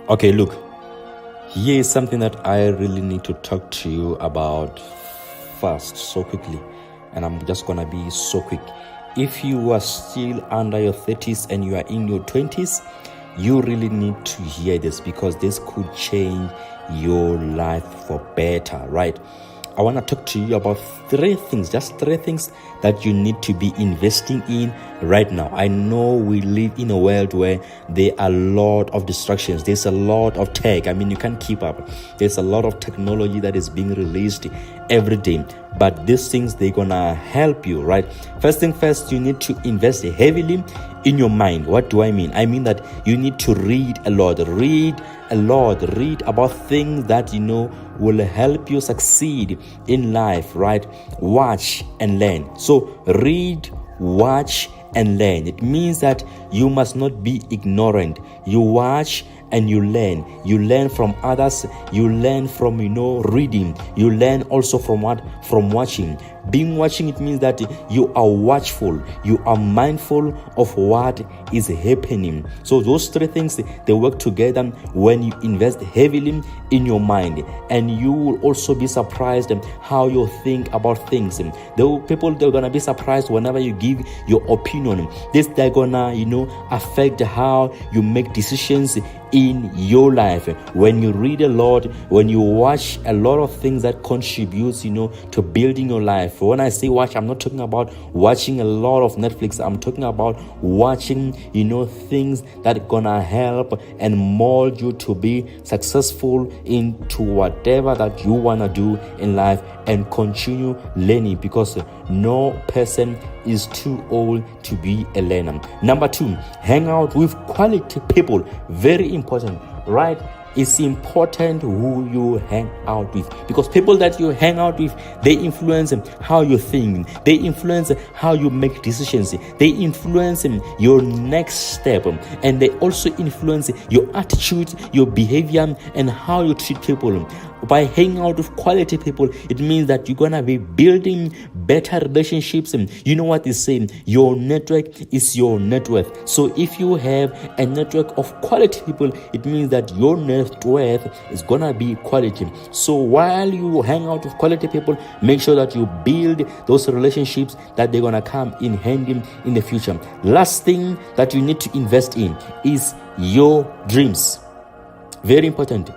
Okay, look, here is something that I really need to talk to you about fast, so quickly. And I'm just gonna be so quick. If you are still under your 30s and you are in your 20s, you really need to hear this, because this could change your life for better, right? I want to talk to you about just three things that you need to be investing in right now. I know we live in a world where there are a lot of distractions. There's a lot of tech. I mean, you can't keep up. There's a lot of technology that is being released every day. But these things, they're gonna help you, right? First thing first, you need to invest heavily in your mind. What do I mean? I mean that you need to read a lot. Read about things that will help you succeed in life, right? Watch and learn. So read, watch and learn. It means that you must not be ignorant. You watch and you learn. You learn from others. You learn from reading. You learn also from watching. Being watching, it means that you are watchful. You are mindful of what is happening. So those three things, they work together when you invest heavily in your mind. And you will also be surprised how you think about things. They're gonna be surprised whenever you give your opinion. They're gonna affect how you make decisions in your life. When you read a lot, when you watch a lot of things that contributes to building your life. When I say watch, I'm not talking about watching a lot of Netflix. I'm talking about watching things that are gonna help and mold you to be successful into whatever that you wanna do in life, and continue learning, because no person is too old to be a learner. Number two, hang out with quality people. Very important, right? It's important who you hang out with, because people that you hang out with, they influence how you think, they influence how you make decisions, they influence your next step, and they also influence your attitude, your behavior, and how you treat people. By hanging out with quality people, it means that you're gonna be building better relationships. You know what is saying? Your network is your net worth. So if you have a network of quality people, it means that your net worth is gonna be quality. So while you hang out with quality people, make sure that you build those relationships that they're gonna come in handy in the future. Last thing that you need to invest in is your dreams. Very important.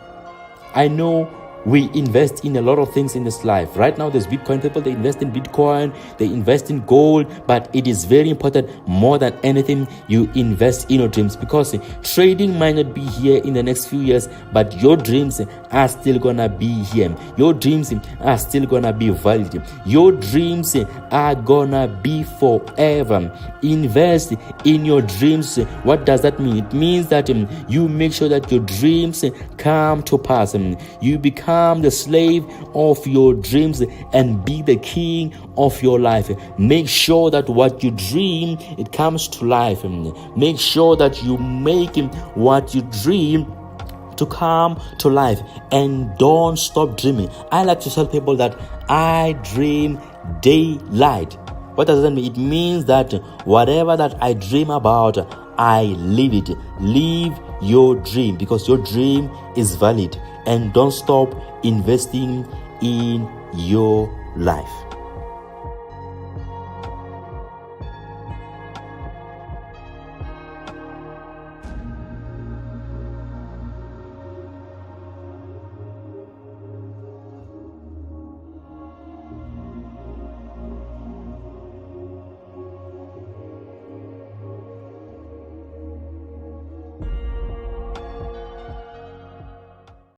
I know we invest in a lot of things in this life. Right now, there's Bitcoin people, they invest in Bitcoin, they invest in gold, but it is very important, more than anything, you invest in your dreams, because trading might not be here in the next few years, but your dreams are still gonna be here. Your dreams are still gonna be valid. Your dreams are gonna be forever. Invest in your dreams. What does that mean? It means that you make sure that your dreams come to pass. You become the slave of your dreams and be the king of your life. Make sure that what you dream, it comes to life. Make sure that you make what you dream to come to life, and don't stop dreaming. I like to tell people that I dream daylight. What does that mean? It means that whatever that I dream about, I live it. Live your dream, because your dream is valid, and don't stop investing in your life.